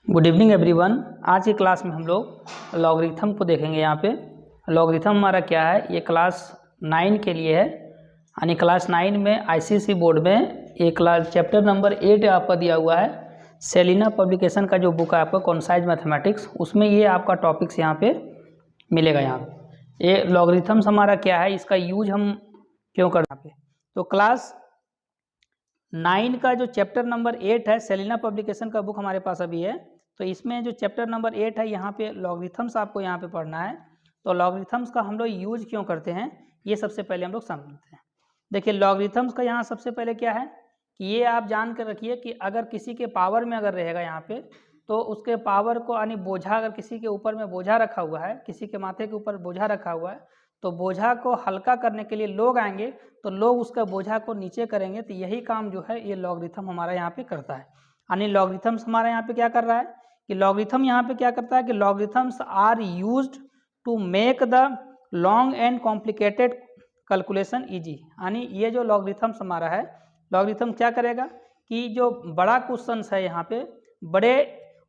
Good evening everyone. आज की class में हम लोग लॉगरिथम को देखेंगे। यहाँ पे लॉगरिथम हमारा क्या है, ये क्लास 9 के लिए है। यानी क्लास 9 में आईसीएसई बोर्ड में एक क्लास चैप्टर नंबर 8 आपका दिया हुआ है। सेलिना पब्लिकेशन का जो बुक है आपका कॉन्साइज मैथमेटिक्स, उसमें ये आपका टॉपिक्स यहाँ पे मिलेगा। यहाँ पे ये लॉगरिथम्स हमारा क्या है, इसका यूज हम क्यों करना पे। तो क्लास 9 का जो चैप्टर नंबर 8 है, सेलिना पब्लिकेशन का बुक हमारे पास अभी है। तो इसमें जो चैप्टर नंबर 8 है, यहाँ पे लॉगरिथम्स आपको यहाँ पे पढ़ना है। तो लॉगरिथम्स का हम लोग यूज क्यों करते हैं, ये सबसे पहले हम लोग समझते हैं। देखिए लॉगरिथम्स का यहाँ सबसे पहले क्या है कि ये आप जान कर रखिए कि अगर किसी के पावर में अगर रहेगा यहाँ पे, तो उसके पावर को यानी बोझा, अगर किसी के ऊपर में बोझा रखा हुआ है, किसी के माथे के ऊपर बोझा रखा हुआ है, तो बोझा को हल्का करने के लिए लोग आएंगे, तो लोग उसका बोझा को नीचे करेंगे। तो यही काम जो है ये लॉगरिथम हमारा यहाँ पे करता है। यानी लॉगरिथम्स हमारा यहाँ पे क्या कर रहा है कि लॉगरिथम यहाँ पे क्या करता है कि logarithms are used to make the long and complicated calculation easy. यानी ये जो लॉगरिथम्स हमारा है, लॉगरिथम क्या करेगा कि जो बड़ा क्वेश्चन है यहाँ पे, बड़े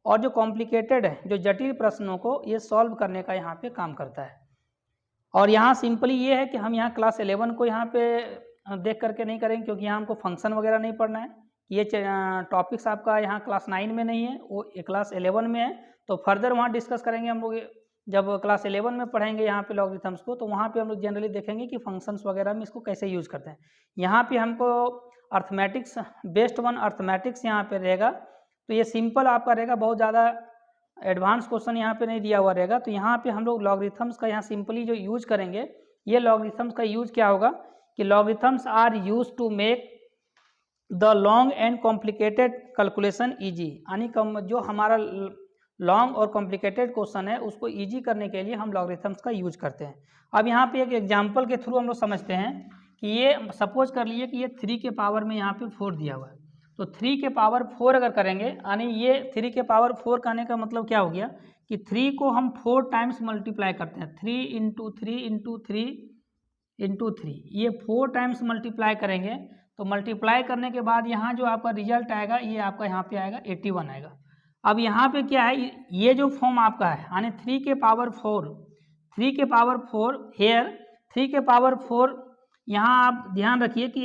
और जो कॉम्प्लिकेटेड है, जो जटिल प्रश्नों को ये सॉल्व करने का यहाँ पे काम करता है। और यहाँ सिंपली ये है कि हम यहाँ क्लास 11 को यहाँ पे देख करके नहीं करेंगे, क्योंकि यहाँ हमको फंक्शन वगैरह नहीं पढ़ना है। ये टॉपिक्स आपका यहाँ क्लास 9 में नहीं है, वो क्लास 11 में है। तो फर्दर वहाँ डिस्कस करेंगे हम लोग। जब क्लास 11 में पढ़ेंगे यहाँ पे लॉगरिथम्स को, तो वहाँ पे हम लोग जनरली देखेंगे कि फंक्शंस वगैरह में इसको कैसे यूज करते हैं। यहाँ पे हमको अर्थमेटिक्स बेस्ड वन अर्थमेटिक्स यहाँ पे रहेगा। तो ये सिंपल आपका रहेगा, बहुत ज़्यादा एडवांस क्वेश्चन यहाँ पे नहीं दिया हुआ रहेगा। तो यहाँ पे हम लोग लॉगरिथम्स का यहाँ सिंपली जो यूज करेंगे, ये लॉगरिथम्स का यूज क्या होगा कि logarithms are use to make the long and complicated calculation easy. यानी जो हमारा लॉन्ग और कॉम्प्लिकेटेड क्वेश्चन है उसको इजी करने के लिए हम लॉगरिथम्स का यूज करते हैं। अब यहाँ पे एक एग्जाम्पल के थ्रू हम लोग समझते हैं कि ये सपोज कर लिए कि ये 3 के पावर में यहाँ पे 4 दिया हुआ है। तो 3 के पावर 4 अगर करेंगे, यानी ये 3 के पावर 4 करने का मतलब क्या हो गया कि 3 को हम 4 टाइम्स मल्टीप्लाई करते हैं। 3 इंटू 3 इंटू 3 इंटू 3, ये 4 टाइम्स मल्टीप्लाई करेंगे। तो मल्टीप्लाई करने के बाद यहाँ जो आपका रिजल्ट आएगा, ये आपका यहाँ पे आएगा 81 आएगा। अब यहाँ पे क्या है, ये जो फॉर्म आपका है यानी 3 के पावर 4, 3 के पावर 4 हेयर 3 के पावर 4, यहाँ आप ध्यान रखिए कि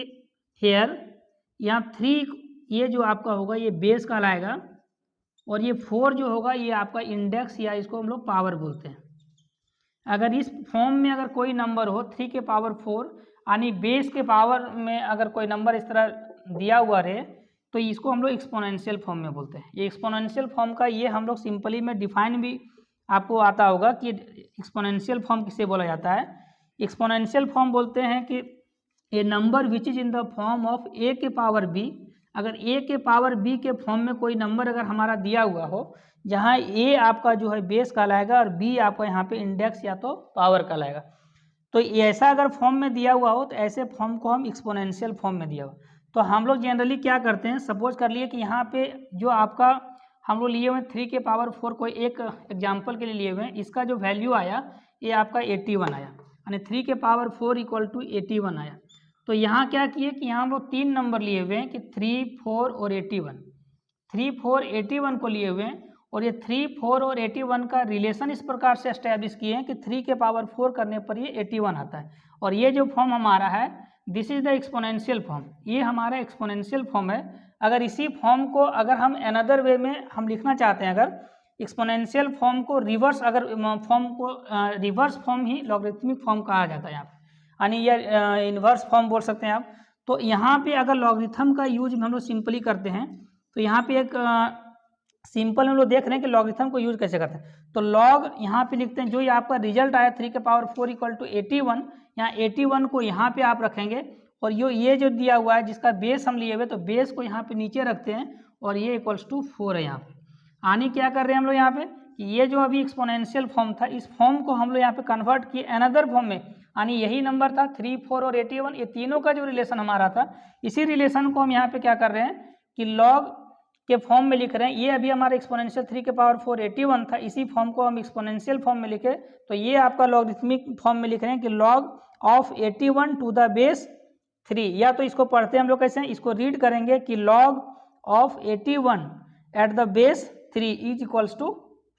हेयर यहाँ 3 ये जो आपका होगा ये बेस कहलाएगा, और ये 4 जो होगा ये आपका इंडेक्स, या इसको हम लोग पावर बोलते हैं। अगर इस फॉर्म में अगर कोई नंबर हो 3 के पावर 4 यानी बेस के पावर में अगर कोई नंबर इस तरह दिया हुआ रहे, तो इसको हम लोग एक्सपोनेंशियल फॉर्म में बोलते हैं। ये एक्सपोनेंशियल फॉर्म का ये हम लोग सिंपली में डिफाइन भी आपको आता होगा कि एक्सपोनेंशियल फॉर्म किसे बोला जाता है। एक्सपोनेंशियल फॉर्म बोलते हैं कि A number which is in the form of A के पावर बी। अगर ए के पावर बी के फॉर्म में कोई नंबर अगर हमारा दिया हुआ हो, जहाँ ए आपका जो है बेस कहलाएगा और बी आपका यहाँ पे इंडेक्स या तो पावर कहलाएगा, तो ऐसा अगर फॉर्म में दिया हुआ हो तो ऐसे फॉर्म को हम एक्सपोनेंशियल फॉर्म में दिया हो। तो हम लोग जनरली क्या करते हैं, सपोज कर लिए कि यहाँ पे जो आपका हम लोग लिए हुए 3 के पावर 4 कोई एक एग्जाम्पल के लिए लिए हुए हैं, इसका जो वैल्यू आया ये आपका 81 आया, यानी 3 के पावर 4 इक्वल टू 81 आया। तो यहाँ क्या किए कि यहाँ हम लोग 3 नंबर लिए हुए हैं कि 3, 4 और 81। 3, 4, 81 को लिए हुए हैं, और ये 3, 4 और 81 का रिलेशन इस प्रकार से एस्टेब्लिश किए हैं कि 3 के पावर 4 करने पर ये 81 आता है। और ये जो फॉर्म हमारा है, this is the exponential form, ये हमारा एक्सपोनेंशियल फॉर्म है। अगर इसी फॉर्म को अगर हम अनदर वे में हम लिखना चाहते हैं, अगर एक्सपोनेंशियल फॉर्म को रिवर्स, अगर फॉर्म को रिवर्स फॉर्म ही लॉगरिथमिक फॉर्म कहा जाता है यहाँ पे, यानी ये इन्वर्स फॉर्म बोल सकते हैं आप। तो यहाँ पे अगर लॉगरिथम का यूज हम लोग सिंपली करते हैं, तो यहाँ पे एक सिंपल हम लोग देख रहे हैं कि लॉगरिथम को यूज कैसे करते हैं। तो लॉग यहाँ पे लिखते हैं, जो ये आपका रिजल्ट आया 3 के पावर 4 इक्वल टू 81, यहाँ 81 को यहाँ पे आप रखेंगे, और ये जो दिया हुआ है जिसका बेस हम लिए हुए, तो बेस को यहाँ पे नीचे रखते हैं, और ये इक्वल्स टू 4 है यहाँ पे। यानी क्या कर रहे हैं हम लोग यहाँ पे कि ये जो अभी एक्सपोनेंशियल फॉर्म था, इस फॉर्म को हम लोग यहाँ पे कन्वर्ट किए अनदर फॉर्म में, यानी यही नंबर था 3, 4 और 81, ये तीनों का जो रिलेशन हमारा था, इसी रिलेशन को हम यहाँ पे क्या कर रहे हैं कि लॉग के फॉर्म में लिख रहे हैं। ये अभी हमारा एक्सपोनेंशियल 3 के पावर 4 81 था, इसी फॉर्म को हम एक्सपोनेंशियल फॉर्म में लिखे, तो ये आपका लॉगरिथमिक फॉर्म में लिख रहे हैं कि log of 81 to the base 3, या तो इसको पढ़ते हैं हम लोग कैसे, इसको रीड करेंगे कि log of 81 at the base 3 is equals to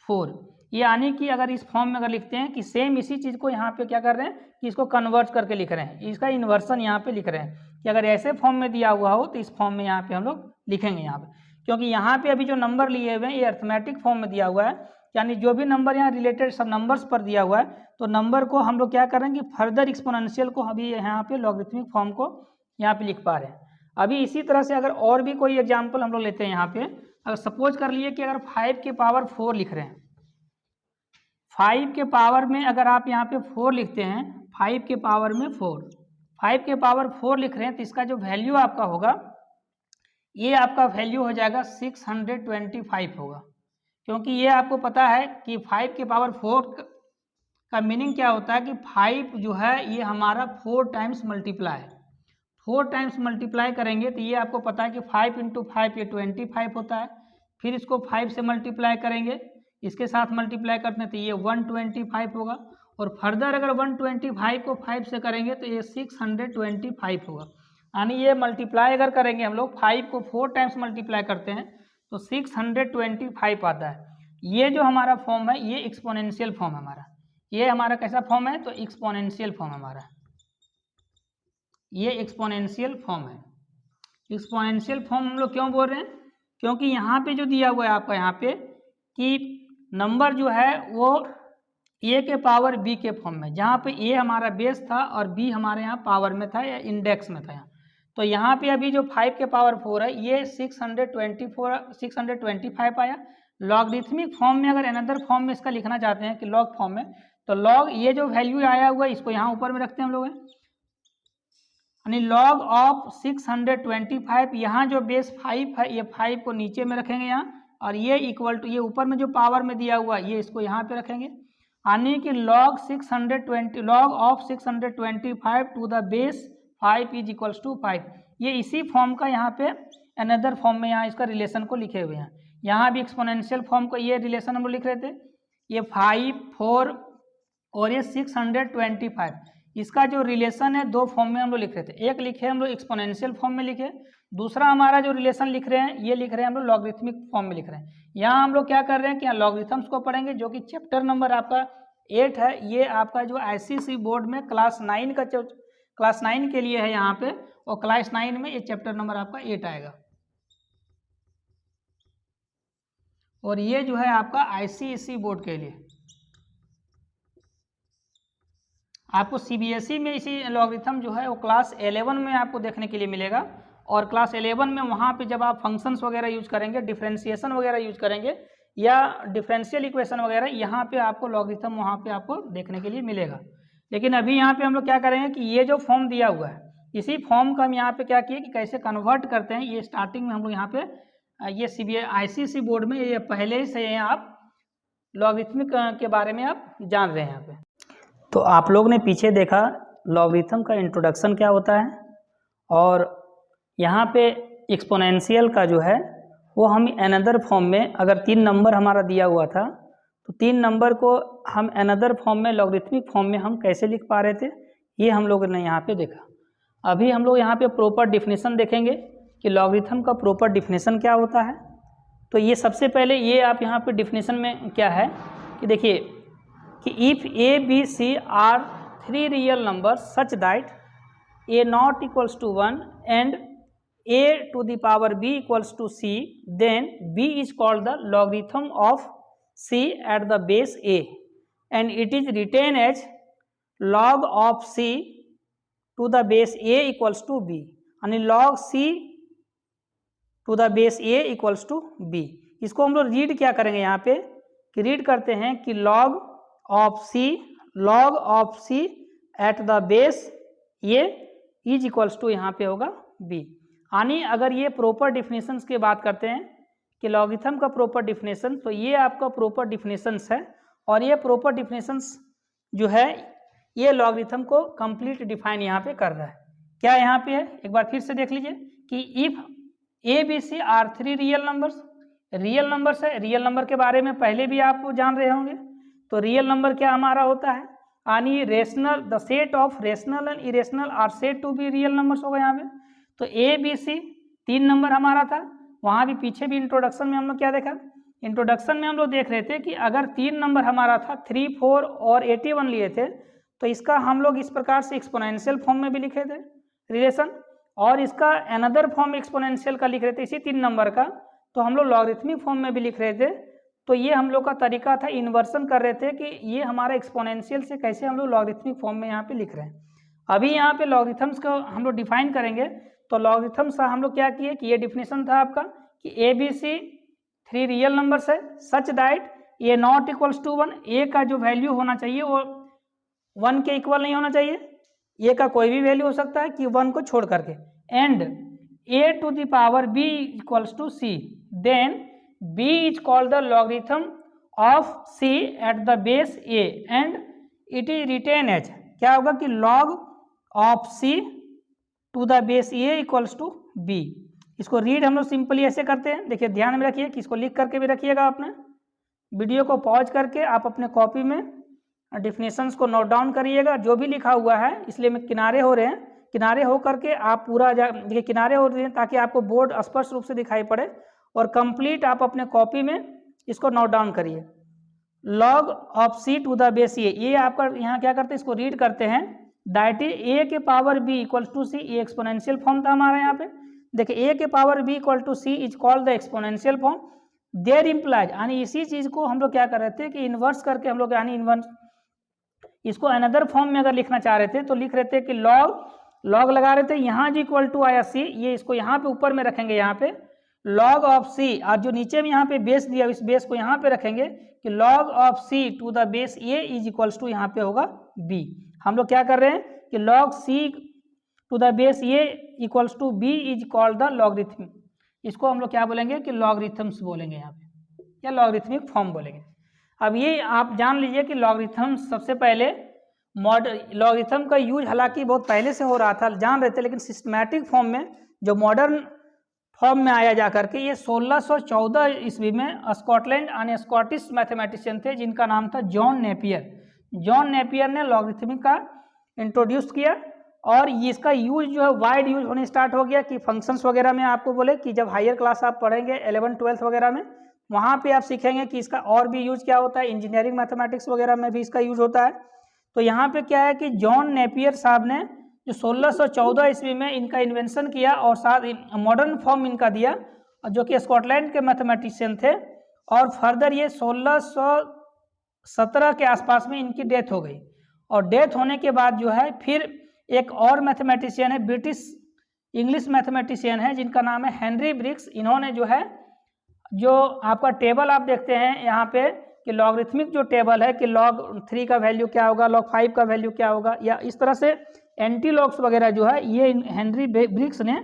4। ये यानी कि अगर इस फॉर्म में अगर लिखते हैं कि सेम इसी चीज़ को यहाँ पे क्या कर रहे हैं कि इसको कन्वर्ट करके लिख रहे हैं, इसका इन्वर्सन यहाँ पे लिख रहे हैं कि अगर ऐसे फॉर्म में दिया हुआ हो तो इस फॉर्म में यहाँ पे हम लोग लिखेंगे यहाँ पे, क्योंकि यहाँ पे अभी जो नंबर लिए हुए हैं ये अर्थमेटिक फॉर्म में दिया हुआ है, यानी जो भी नंबर यहाँ रिलेटेड सब नंबर्स पर दिया हुआ है तो नंबर को हम लोग क्या करेंगे फर्दर एक्सपोनेंशियल को अभी यहाँ पे लॉगरिथमिक फॉर्म को यहाँ पे लिख पा रहे हैं। अभी इसी तरह से अगर और भी कोई एग्जाम्पल हम लोग लेते हैं यहाँ पे, अगर सपोज कर लिए कि अगर 5 के पावर 4 लिख रहे हैं, 5 के पावर में अगर आप यहाँ पे 4 लिखते हैं, 5 के पावर में 4, 5 के पावर 4 लिख रहे हैं तो इसका जो वैल्यू आपका होगा ये आपका वैल्यू हो जाएगा 625 होगा, क्योंकि ये आपको पता है कि 5 के पावर 4 का मीनिंग क्या होता है कि 5 जो है ये हमारा 4 टाइम्स मल्टीप्लाई है, 4 टाइम्स मल्टीप्लाई करेंगे तो ये आपको पता है कि 5 इंटू 5 ये 25 होता है, फिर इसको 5 से मल्टीप्लाई करेंगे, इसके साथ मल्टीप्लाई करते हैं तो ये 125 होगा, और फर्दर अगर 125 को 5 से करेंगे तो ये 625 होगा। यानी ये मल्टीप्लाई अगर करेंगे हम लोग 5 को 4 टाइम्स मल्टीप्लाई करते हैं तो 625 आता है। ये जो हमारा फॉर्म है ये एक्सपोनेंशियल फॉर्म है हमारा, ये हमारा कैसा फॉर्म है तो एक्सपोनेंशियल फॉर्म हमारा, ये एक्सपोनेंशियल फॉर्म है। एक्सपोनेंशियल फॉर्म हम लोग क्यों बोल रहे हैं, क्योंकि यहाँ पे जो दिया हुआ है आपका यहाँ पे कि नंबर जो है वो a के पावर b के फॉर्म में, जहाँ पे a हमारा बेस था और b हमारे यहाँ पावर में था या इंडेक्स में था यहाँ, तो यहाँ पे अभी जो 5 के पावर 4 है ये 625 आया। लॉगरिथमिक फॉर्म में अगर अनदर फॉर्म में इसका लिखना चाहते हैं कि लॉग फॉर्म में, तो लॉग ये जो वैल्यू आया हुआ है इसको यहाँ ऊपर में रखते हैं हम लोग, यानी लॉग ऑफ 625, यहाँ जो बेस 5 है ये 5 को नीचे में रखेंगे यहाँ, और ये इक्वल टू ये ऊपर में जो पावर में दिया हुआ है ये इसको यहाँ पे रखेंगे, यानी कि log 620 log of 625 to the base 5 is equals to 5। ये इसी फॉर्म का यहाँ पे अनदर फॉर्म में यहाँ इसका रिलेशन को लिखे हुए हैं। यहाँ भी एक्सपोनेंशियल फॉर्म को ये रिलेशन हम लोग लिख रहे थे, ये 5, 4 और ये 625, इसका जो रिलेशन है दो फॉर्म में हम लोग लिख रहे थे, एक लिखे हम लोग एक्सपोनेंशियल फॉर्म में लिखे, दूसरा हमारा जो रिलेशन लिख रहे हैं ये लिख रहे हैं हम लोग लॉगरिथमिक फॉर्म में लिख रहे हैं। यहाँ हम लोग क्या कर रहे हैं कि यहाँ लॉगरिथम्स को पढ़ेंगे, जो कि चैप्टर नंबर आपका 8 है। ये आपका जो आईसीएसई बोर्ड में क्लास 9 का क्लास 9 के लिए है यहाँ पे, और क्लास 9 में ये चैप्टर नंबर आपका 8 आएगा, और ये जो है आपका आईसीएसई बोर्ड के लिए आपको सीबीएसई में इसी लॉगरिथम जो है वो क्लास 11 में आपको देखने के लिए मिलेगा, और क्लास 11 में वहाँ पे जब आप फंक्शंस वगैरह यूज करेंगे, डिफरेंशिएशन वगैरह यूज करेंगे या डिफरेंशियल इक्वेशन वगैरह, यहाँ पे आपको लॉगरिथम वहाँ पे आपको देखने के लिए मिलेगा। लेकिन अभी यहाँ पे हम लोग क्या करेंगे कि ये जो फॉर्म दिया हुआ है इसी फॉर्म का हम यहाँ पे क्या किए कि कैसे कन्वर्ट करते हैं, ये स्टार्टिंग में हम लोग यहाँ पे ये आईसीएसई बोर्ड में ये पहले ही से आप लॉगरिथमिक के बारे में आप जान रहे हैं यहाँ पे। तो आप लोग ने पीछे देखा लॉगरिथम का इंट्रोडक्शन क्या होता है, और यहाँ पे एक्सपोनेंशियल का जो है वो हम अनदर फॉर्म में, अगर 3 नंबर हमारा दिया हुआ था तो 3 नंबर को हम अनदर फॉर्म में लॉगरिथमिक फॉर्म में हम कैसे लिख पा रहे थे, ये हम लोगों ने यहाँ पे देखा। अभी हम लोग यहाँ पे प्रॉपर डिफिनेशन देखेंगे कि लॉगरिथम का प्रॉपर डिफिनेशन क्या होता है। तो ये सबसे पहले ये आप यहाँ पे डिफिनेशन में क्या है कि देखिए कि if A B C are 3 real number such that a not equals to 1 and a to the power b equals to c, then b is called the logarithm of c at the base a, and it is written as log of c to the base a equals to b, यानी log c to the base a equals to b। इसको हम लोग read क्या करेंगे यहाँ पे कि read करते हैं कि log of c at the base a is equals to यहाँ पे होगा b। यानी अगर ये प्रॉपर डिफिनेशंस की बात करते हैं कि लॉगरिथम का प्रॉपर डिफिनेशन, तो ये आपका प्रॉपर डिफिनेशंस है, और ये प्रॉपर डिफिनेशंस जो है ये लॉगरिथम को कंप्लीट डिफाइन यहाँ पे कर रहा है। क्या यहाँ पे है एक बार फिर से देख लीजिए कि if a B C are 3 real numbers, real numbers है, रियल नंबर के बारे में पहले भी आप जान रहे होंगे। तो रियल नंबर क्या हमारा होता है, यानी rational, the set of rational and irrational are set to be real numbers होगा यहाँ पे। तो ए बी सी 3 नंबर हमारा था, वहाँ भी पीछे भी इंट्रोडक्शन में हम लोग क्या देखा, इंट्रोडक्शन में हम लोग देख रहे थे कि अगर 3 नंबर हमारा था 3, 4 और 81 लिए थे तो इसका हम लोग इस प्रकार से एक्सपोनेंशियल फॉर्म में भी लिखे थे रिलेशन, और इसका अनदर फॉर्म एक्सपोनेंशियल का लिख रहे थे इसी 3 नंबर का, तो हम लोग लॉगरिथमिक फॉर्म में भी लिख रहे थे। तो ये हम लोग का तरीका था, इन्वर्सन कर रहे थे कि ये हमारा एक्सपोनेंशियल से कैसे हम लोग लॉगरिथमिक फॉर्म में यहाँ पे लिख रहे हैं। अभी यहाँ पे लॉगरिथम्स को हम लोग डिफाइन करेंगे। तो लॉगरिथम्स का हम लोग क्या किए कि ये डिफिनेशन था आपका कि ABC 3 रियल नंबर्स है such that a not equals to 1, a का जो वैल्यू होना चाहिए वो 1 के इक्वल नहीं होना चाहिए, ए का कोई भी वैल्यू हो सकता है कि 1 को छोड़ करके, and a to the power b equals to c, then b is called the logarithm of c at the base a and it is written as, क्या होगा कि log of c to the base a equals to b। इसको read हम लोग simply ऐसे करते हैं, देखिए ध्यान में रखिए कि इसको लिख करके भी रखिएगा, अपने वीडियो को पॉज करके आप अपने कॉपी में डिफिनेशंस को नोट डाउन करिएगा जो भी लिखा हुआ है, इसलिए मैं किनारे हो रहे हैं, किनारे हो करके आप पूरा देखिए किनारे हो रहे हैं ताकि आपको बोर्ड स्पष्ट रूप से दिखाई पड़े, और कंप्लीट आप अपने कॉपी में इसको नोट डाउन करिए। Log of c to the base a, ये आपका यहाँ क्या करते हैं, इसको रीड करते हैं, दैट इज a के power b equals to c, ये एक्सपोनेंशियल फॉर्म था हमारा यहाँ पे। देखिए a के power b equal to c is called the exponential form, there implies, यानी इसी चीज को हम लोग क्या कर रहे थे कि इन्वर्स करके हम लोग यानी इन्वर्स इसको अनदर फॉर्म में अगर लिखना चाह रहे थे तो लिख रहे थे कि लॉग लगा रहे थे, यहाँ जो इक्वल टू आया c, ये इसको यहाँ पे ऊपर में रखेंगे, यहाँ पे लॉग ऑफ c, और जो नीचे में यहाँ पे बेस दिया इस बेस को यहाँ पे रखेंगे कि log of c to the base a is equals to यहाँ पे होगा b। हम लोग क्या कर रहे हैं कि log c to the base a equals to b is called the logarithm, इसको हम लोग क्या बोलेंगे कि लॉगरिथम्स बोलेंगे यहाँ पे, या लॉगरिथमिक फॉर्म बोलेंगे। अब ये आप जान लीजिए कि लॉगरिथम सबसे पहले लॉगरिथम का यूज हालांकि बहुत पहले से हो रहा था, जान रहे थे, लेकिन सिस्टमैटिक फॉर्म में जो मॉडर्न फॉर्म में आया जा करके ये 1614 ईस्वी में स्कॉटलैंड यानी स्कॉटिश मैथमेटिशियन थे जिनका नाम था जॉन नेपियर। जॉन नेपियर ने लॉगरिथमिक का इंट्रोड्यूस किया, और इसका यूज जो है वाइड यूज होने स्टार्ट हो गया कि फंक्शंस वगैरह में आपको बोले कि जब हायर क्लास आप पढ़ेंगे 11th 12th वगैरह में, वहाँ पे आप सीखेंगे कि इसका और भी यूज क्या होता है, इंजीनियरिंग मैथमेटिक्स वगैरह में भी इसका यूज होता है। तो यहाँ पे क्या है कि जॉन नेपियर साहब ने जो 1614 ईस्वी में इनका इन्वेंशन किया और साथ मॉडर्न फॉर्म इनका दिया, जो कि स्कॉटलैंड के मैथमेटिशियन थे, और फर्दर ये 1617 के आसपास में इनकी डेथ हो गई, और डेथ होने के बाद जो है फिर एक और मैथमेटिशियन है, ब्रिटिश इंग्लिश मैथमेटिशियन है जिनका नाम है हेनरी ब्रिग्स। इन्होंने जो है जो आपका टेबल आप देखते हैं यहाँ पे कि लॉगरिथमिक जो टेबल है कि log 3 का वैल्यू क्या होगा, log 5 का वैल्यू क्या होगा, या इस तरह से एंटी लॉग्स वगैरह जो है ये हेनरी ब्रिग्स ने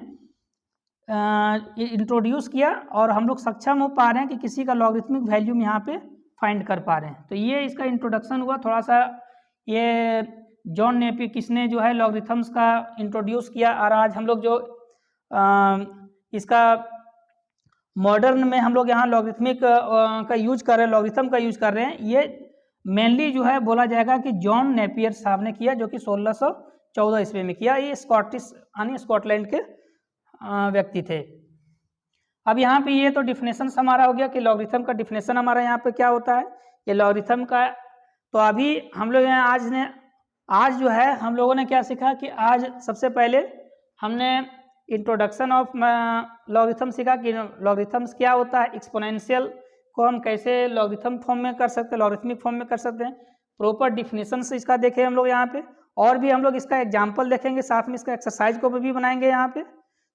इंट्रोड्यूस किया, और हम लोग सक्षम हो पा रहे हैं कि किसी का लॉगरिथमिक वैल्यू यहाँ पे फाइंड कर पा रहे हैं। तो ये इसका इंट्रोडक्शन हुआ थोड़ा सा, ये जॉन नेपियर किसने जो है लॉगरिथम्स का इंट्रोड्यूस किया, और आज हम लोग जो इसका मॉडर्न में हम लोग यहाँ लॉगरिथमिक का यूज कर रहे हैं, लॉगरिथम का यूज कर रहे हैं, ये मेनली जो है बोला जाएगा कि जॉन नेपियर साहब ने किया, जो कि 1614 ईस्वी में किया। ये स्कॉटिश यानी स्कॉटलैंड के व्यक्ति थे। अब यहाँ पे ये तो डिफिनेशन हमारा हो गया कि लॉगरिथम का डिफिनेशन हमारा यहाँ पे क्या होता है, ये लॉगरिथम का। तो अभी हम लोग यहाँ आज जो है हम लोगों ने क्या सीखा कि आज सबसे पहले हमने इंट्रोडक्शन ऑफ लॉगरिथम सीखा कि लॉगरिथम्स क्या होता है, एक्सपोनेंशियल को हम कैसे लॉगरिथम फॉर्म में कर सकते हैं, लॉगरिथमिक फॉर्म में कर सकते हैं, प्रॉपर डिफिनेशन से इसका देखें हम लोग यहाँ पे, और भी हम लोग इसका एग्जाम्पल देखेंगे, साथ में इसका एक्सरसाइज को भी बनाएंगे यहाँ पे।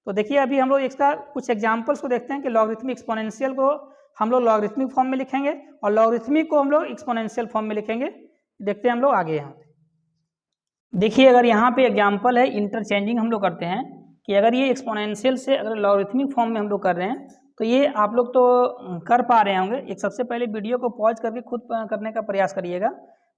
तो देखिए अभी हम लोग इसका कुछ एग्जाम्पल्स को देखते हैं कि लॉगरिथमिक एक्सपोनेंशियल को हम लोग लॉगरिथमिक फॉर्म में लिखेंगे और लॉगरिथमिक को हम लोग एक्सपोनेंशियल फॉर्म में लिखेंगे। देखते हैं हम लोग आगे यहाँ पे। देखिए अगर यहाँ पे एग्जाम्पल है, इंटरचेंजिंग हम लोग करते हैं कि अगर ये एक्सपोनेंशियल से अगर लॉगरिथमिक फॉर्म में हम लोग कर रहे हैं तो ये आप लोग तो कर पा रहे होंगे। एक सबसे पहले वीडियो को पॉज करके खुद करने का प्रयास करिएगा।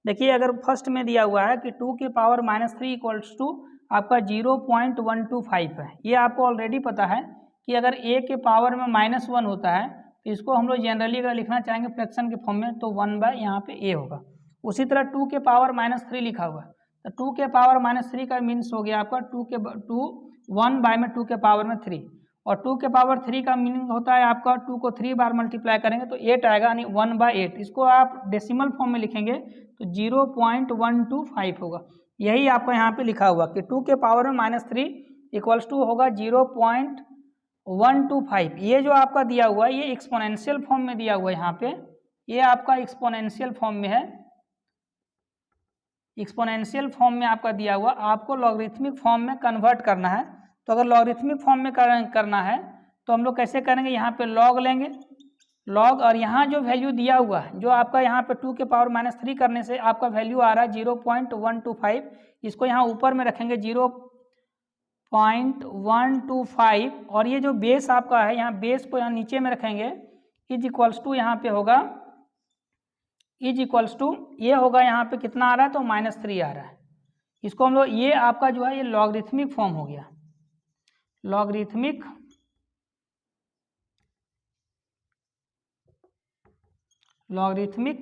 देखिए अगर फर्स्ट में दिया हुआ है कि 2 की पावर -3 इक्वल्स टू आपका 0.125 है, ये आपको ऑलरेडी पता है कि अगर a के पावर में -1 होता है तो इसको हम लोग जनरली अगर लिखना चाहेंगे फ्रैक्शन के फॉर्म में तो 1 बाय यहाँ पे a होगा। उसी तरह 2 के पावर -3 लिखा हुआ है तो 2 के पावर -3 का मीन्स हो गया आपका 1 बाय में 2 के पावर में 3। और 2 के पावर 3 का मीनिंग होता है आपका 2 को 3 बार मल्टीप्लाई करेंगे तो 8 आएगा, यानी 1/8। इसको आप डेसिमल फॉर्म में लिखेंगे तो 0.125 होगा। यही आपका यहाँ पे लिखा हुआ कि 2 के पावर में -3 इक्वल्स टू होगा 0.125। ये जो आपका दिया हुआ है ये एक्सपोनेंशियल फॉर्म में दिया हुआ है, यहाँ पे ये आपका एक्सपोनेंशियल फॉर्म में है, एक्सपोनेंशियल फॉर्म में आपका दिया हुआ। आपको लॉगरिथमिक फॉर्म में कन्वर्ट करना है, तो अगर लॉगरिथमिक फॉर्म में करना है तो हम लोग कैसे करेंगे, यहाँ पे लॉग लेंगे, लॉग, और यहाँ जो वैल्यू दिया हुआ है जो आपका यहाँ पे 2 के पावर -3 करने से आपका वैल्यू आ रहा है 0.125, इसको यहाँ ऊपर में रखेंगे 0.125, और ये जो बेस आपका है यहाँ बेस को यहाँ नीचे में रखेंगे, इज इक्वल्स टू यहाँ पे होगा, इज इक्वल्स टू ये होगा यहाँ पे कितना आ रहा है तो -3 आ रहा है। इसको हम लोग, ये आपका जो है ये लॉगरिथमिक फॉर्म हो गया, लॉगरिथमिक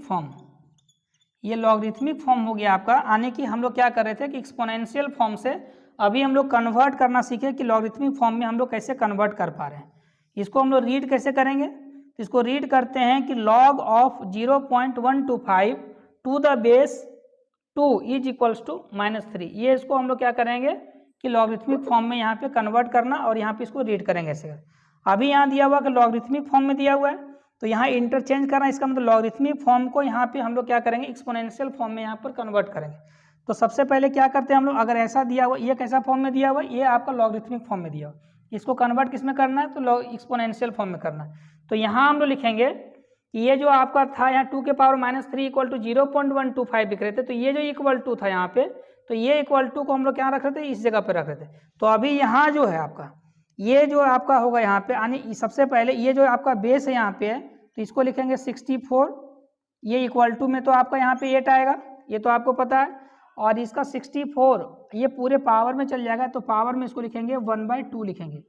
फॉर्म, ये लॉगरिथमिक फॉर्म हो गया आपका। आने की हम लोग क्या कर रहे थे कि एक्सपोनेंशियल फॉर्म से अभी हम लोग कन्वर्ट करना सीखे कि लॉगरिथमिक फॉर्म में हम लोग कैसे कन्वर्ट कर पा रहे हैं। इसको हम लोग रीड कैसे करेंगे, तो इसको रीड करते हैं कि log of 0.125 to the base 2 is equals to -3। ये इसको हम लोग क्या करेंगे कि लॉगरिथमिक फॉर्म में यहाँ पे कन्वर्ट करना, और यहाँ पे इसको रीड करेंगे ऐसे। अभी यहाँ दिया हुआ कि लॉगरिथमिक फॉर्म में दिया हुआ है, तो यहाँ इंटरचेंज करना, इसका मतलब लॉगरिथमिक फॉर्म को यहाँ पे हम लोग क्या करेंगे एक्सपोनेंशियल फॉर्म में यहाँ पर कन्वर्ट करेंगे। तो सबसे पहले क्या करते हैं हम लोग, अगर ऐसा दिया हुआ, ये कैसा फॉर्म में दिया हुआ, ये आपका लॉगरिथमिक फॉर्म में दिया हुआ, इसको कन्वर्ट किस में करना है तो एक्सपोनेंशियल फॉर्म में करना है। तो यहाँ हम लोग लिखेंगे कि ये जो आपका था यहाँ 2 के पावर -3 इक्वल टू 0.125 लिख रहे थे, तो ये जो इक्वल टू था यहाँ पे, तो ये इक्वल टू को हम लोग क्या रख रहे थे, इस जगह पे रख रहे थे। तो अभी यहाँ जो है आपका, ये जो आपका होगा यहाँ पे, यानी सबसे पहले ये जो आपका बेस है यहाँ पे है, तो इसको लिखेंगे 64, ये इक्वल टू में तो आपका यहाँ पे 8 आएगा, ये तो आपको पता है, और इसका 64 ये पूरे पावर में चल जाएगा, तो पावर में इसको लिखेंगे 1/2 लिखेंगे,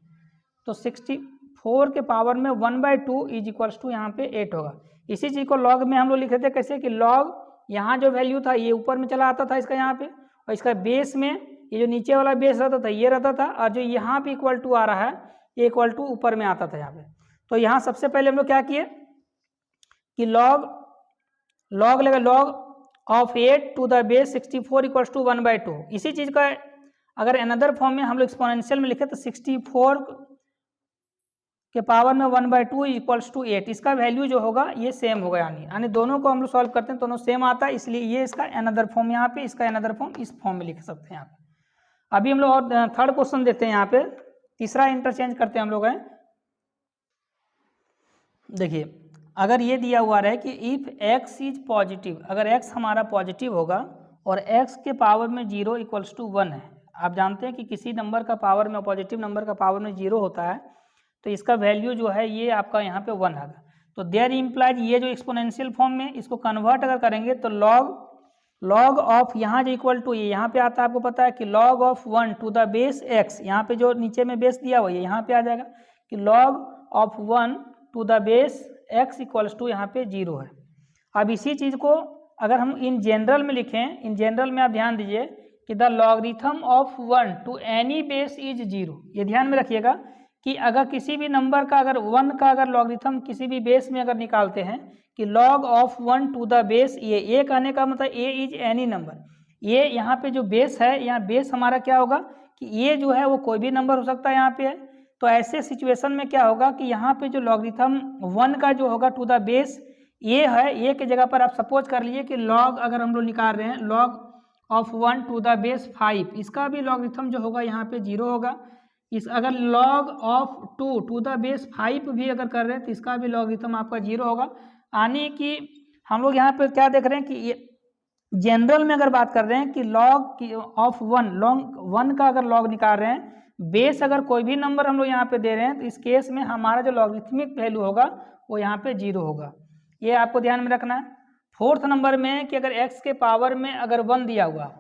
तो 64 के पावर में 1/2 इज इक्वल्स टू यहाँ पे 8 होगा। इसी चीज़ को लॉग में हम लोग लिखे थे कैसे कि लॉग यहाँ जो वैल्यू था ये ऊपर में चला आता था इसका यहाँ पे, और इसका बेस में ये जो नीचे वाला बेस रहता था ये रहता था, और जो यहाँ पे इक्वल टू आ रहा है ये इक्वल टू ऊपर में आता था यहाँ पे। तो यहाँ सबसे पहले हम लोग क्या किए कि लॉग लेगा, log of 8 to the base 64 equals to 1/2। इसी चीज़ का अगर अनदर फॉर्म में हम लोग एक्सपोनेंशियल में लिखे तो 64 के पावर में 1/2 इक्वल्स टू 8, इसका वैल्यू जो होगा ये सेम होगा, यानी दोनों को हम लोग सॉल्व करते हैं दोनों सेम आता है, इसलिए ये इसका अनदर फॉर्म यहाँ पे, इसका अनदर फॉर्म इस फॉर्म में लिख सकते हैं यहाँ पे। अभी हम लोग और थर्ड क्वेश्चन देखते हैं, यहाँ पे तीसरा इंटरचेंज करते हैं हम लोग हैं। देखिए अगर ये दिया हुआ रहे कि इफ x इज पॉजिटिव, अगर x हमारा पॉजिटिव होगा और x के पावर में 0 इक्वल्स टू 1 है। आप जानते हैं कि किसी नंबर का पावर में, पॉजिटिव नंबर का पावर में 0 होता है, तो इसका वैल्यू जो है ये आपका यहाँ पे 1 आएगा। तो देयर इम्प्लाइज ये जो एक्सपोनेंशियल फॉर्म में इसको कन्वर्ट अगर करेंगे तो लॉग ऑफ यहाँ जो इक्वल टू, ये यहाँ पे आता है, आपको पता है कि log of 1 to the base x, यहाँ पे जो नीचे में बेस दिया हुआ है यहाँ पे आ जाएगा कि log of 1 to the base x equals to यहाँ पे 0 है। अब इसी चीज़ को अगर हम इन जनरल में लिखें, इन जनरल में आप ध्यान दीजिए कि the logarithm of 1 to any base is 0। ये ध्यान में रखिएगा कि अगर किसी भी नंबर का अगर 1 का अगर लॉगरिथम किसी भी बेस में अगर निकालते हैं कि log of 1 to the base, ये कहने का मतलब ए इज एनी नंबर, ये यहाँ पे जो बेस है, यहाँ बेस हमारा क्या होगा कि ये जो है वो कोई भी नंबर हो सकता है यहाँ पे है। तो ऐसे सिचुएशन में क्या होगा कि यहाँ पे जो लॉगरिथम 1 का जो होगा टू द बेस ये है, ये की जगह पर आप सपोज कर लीजिए कि लॉग अगर हम लोग निकाल रहे हैं log of 1 to the base 5, इसका भी लॉगरिथम जो होगा यहाँ पे 0 होगा। इस अगर log of 2 to the base 5 भी अगर कर रहे हैं तो इसका भी लॉगरिथम आपका 0 होगा। यानी कि हम लोग यहाँ पे क्या देख रहे हैं कि ये जनरल में अगर बात कर रहे हैं कि लॉग ऑफ 1 का अगर लॉग निकाल रहे हैं, बेस अगर कोई भी नंबर हम लोग यहाँ पे दे रहे हैं, तो इस केस में हमारा जो लॉगरिथमिक वैल्यू होगा वो यहाँ पे 0 होगा। ये आपको ध्यान में रखना है। फोर्थ नंबर में कि अगर x के पावर में अगर 1 दिया हुआ,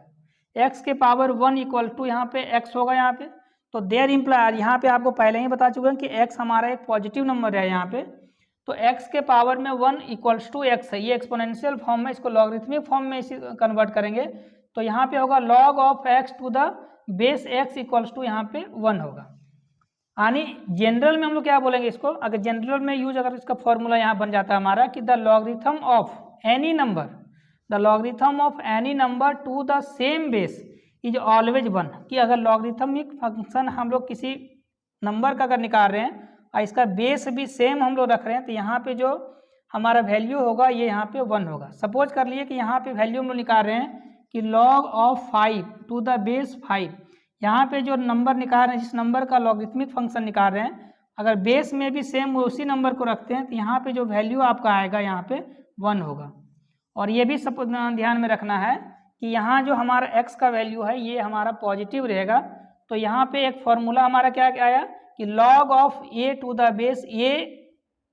x के पावर 1 इक्वल टू यहाँ पे x होगा यहाँ पे, तो देयर इम्प्लायर यहाँ पे आपको पहले ही बता चुके हैं कि x हमारा एक पॉजिटिव नंबर है यहाँ पे, तो x के पावर में 1 इक्वल्स टू x है, ये एक्सपोनेंशियल फॉर्म में, इसको लॉगरिथमिक फॉर्म में इसी कन्वर्ट करेंगे तो यहाँ पे होगा log of x to the base x equals to यहाँ पे 1 होगा। यानी जनरल में हम लोग क्या बोलेंगे इसको, अगर जनरल में यूज अगर इसका फॉर्मूला यहाँ बन जाता है हमारा कि the logarithm of any number, the logarithm of any number to the same base is always 1, कि अगर लॉगरिथमिक फंक्शन हम लोग किसी नंबर का अगर निकाल रहे हैं और इसका बेस भी सेम हम लोग रख रहे हैं, तो यहाँ पे जो हमारा वैल्यू होगा ये यहाँ पे 1 होगा। सपोज कर लिए कि यहाँ पे वैल्यू हम लोग निकाल रहे हैं कि log of 5 to the base 5, यहाँ पे जो नंबर निकाल रहे हैं, जिस नंबर का लॉगरिथमिक फंक्शन निकाल रहे हैं, अगर बेस में भी सेम उसी नंबर को रखते हैं तो यहाँ पे जो वैल्यू आपका आएगा यहाँ पे 1 होगा। और ये भी सब ध्यान में रखना है कि यहाँ जो हमारा x का वैल्यू है ये हमारा पॉजिटिव रहेगा, तो यहाँ पे एक फॉर्मूला हमारा क्या आया कि log of a to the base a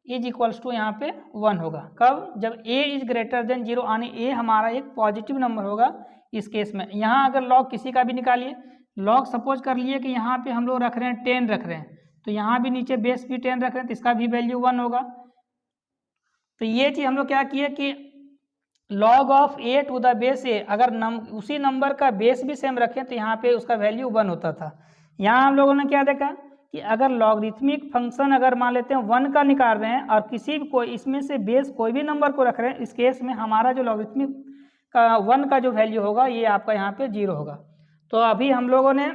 is equals to यहाँ पे 1 होगा। कब? जब a इज ग्रेटर देन 0, यानी a हमारा एक पॉजिटिव नंबर होगा इस केस में। यहाँ अगर log किसी का भी निकालिए, log सपोज कर लिए कि यहाँ पे हम लोग रख रहे हैं 10 रख रहे हैं, तो यहाँ भी नीचे बेस भी 10 रख रहे हैं, तो इसका भी वैल्यू 1 होगा। तो ये चीज़ हम लोग क्या किए कि log of a to the base a, अगर उसी नंबर का बेस भी सेम रखें तो यहाँ पे उसका वैल्यू 1 होता था। यहाँ हम लोगों ने क्या देखा कि अगर लॉगरिथमिक फंक्शन अगर मान लेते हैं 1 का निकाल रहे हैं और किसी भी कोई इसमें से बेस कोई भी नंबर को रख रहे हैं, इस केस में हमारा जो लॉगरिथमिक का 1 का जो वैल्यू होगा ये आपका यहाँ पे 0 होगा। तो अभी हम लोगों ने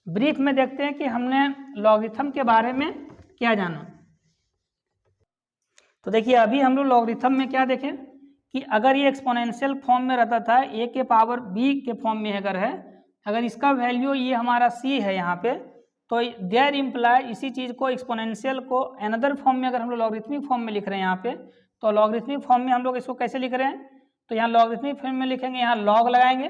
ब्रीफ में देखते हैं कि हमने लॉगरिथम के बारे में क्या जाना। तो देखिए अभी हम लोग लॉगरिथम में क्या देखें कि अगर ये एक्सपोनेंशियल फॉर्म में रहता था a के पावर b के फॉर्म में अगर है, अगर इसका वैल्यू ये हमारा c है यहाँ पे, तो देयर इम्प्लाई इसी चीज़ को एक्सपोनेंशियल को अनदर फॉर्म में अगर हम लोग लॉगरिथमिक फॉर्म में लिख रहे हैं यहाँ पे, तो लॉगरिथमिक फॉर्म में हम लोग इसको कैसे लिख रहे हैं, तो यहाँ लॉगरिथमिक फॉर्म में लिखेंगे, यहाँ लॉग लगाएंगे,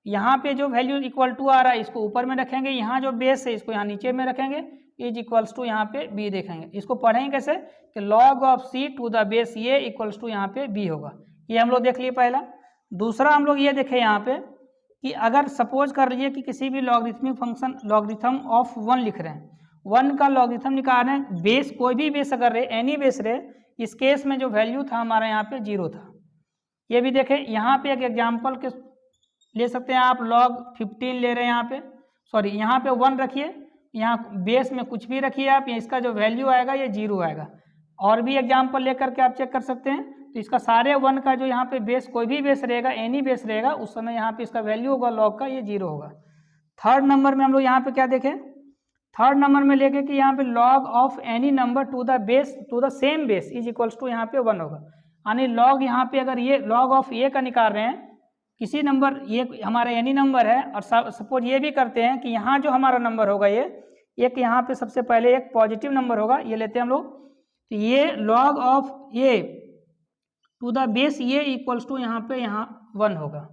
यहाँ पे जो वैल्यू इक्वल टू आ रहा है इसको ऊपर में रखेंगे, यहाँ जो बेस है इसको यहाँ नीचे में रखेंगे, इज इक्वल्स टू यहाँ पे b देखेंगे। इसको पढ़ेंगे कैसे कि log of c to the base a equals to यहाँ पे b होगा। ये हम लोग देख लिए पहला। दूसरा हम लोग ये देखें यहाँ पे कि अगर सपोज कर लीजिए कि किसी भी लॉगरिथमिक फंक्शन लॉगरिथम ऑफ 1 लिख रहे हैं, 1 का लॉगरिथम निकाल रहे हैं, बेस कोई भी बेस अगर रहे, एनी बेस रहे, इस केस में जो वैल्यू था हमारा यहाँ पे 0 था। ये भी देखें, यहाँ पे एक एग्जाम्पल के ले सकते हैं आप, log 15 ले रहे हैं यहाँ पे, सॉरी यहाँ पे 1 रखिए, यहाँ बेस में कुछ भी रखिए आप, इसका जो वैल्यू आएगा ये 0 आएगा। और भी एग्जाम्पल लेकर के आप चेक कर सकते हैं, तो इसका सारे 1 का जो यहाँ पे बेस कोई भी बेस रहेगा, एनी बेस रहेगा, उस समय यहाँ पे इसका वैल्यू होगा log का ये 0 होगा। थर्ड नंबर में हम लोग यहाँ पे क्या देखें, थर्ड नंबर में लेके कि यहाँ पे log of any number to the base to the same base is equals to यहाँ पे 1 होगा। यानी log यहाँ पे अगर ये log ऑफ a का निकाल रहे हैं, किसी नंबर ये हमारा एनी नंबर है, और सपोज ये भी करते हैं कि यहाँ जो हमारा नंबर होगा ये एक यहाँ पे सबसे पहले एक पॉजिटिव नंबर होगा, ये लेते हैं हम लोग, तो ये log of a to the base ये इक्वल्स टू यहाँ पे यहाँ 1 होगा।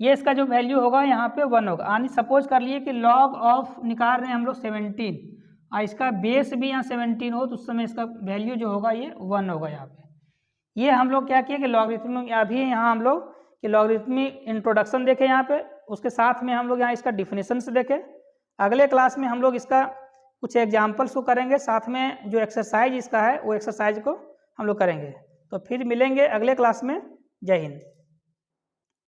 ये इसका जो वैल्यू होगा यहाँ पे 1 होगा। यानी सपोज कर लिए कि log ऑफ निकाल रहे हैं हम लोग 17 और इसका बेस भी यहाँ 17 हो, तो उस समय इसका वैल्यू जो होगा ये 1 होगा यहाँ पे। ये हम लोग क्या किए कि लॉगरिथमिक, अभी यहाँ हम लोग कि लॉगरिथमिक इंट्रोडक्शन देखें यहाँ पे, उसके साथ में हम लोग यहाँ इसका डिफिनेशन से देखें। अगले क्लास में हम लोग इसका कुछ एग्जाम्पल्स को करेंगे, साथ में जो एक्सरसाइज इसका है वो एक्सरसाइज को हम लोग करेंगे। तो फिर मिलेंगे अगले क्लास में। जय हिंद।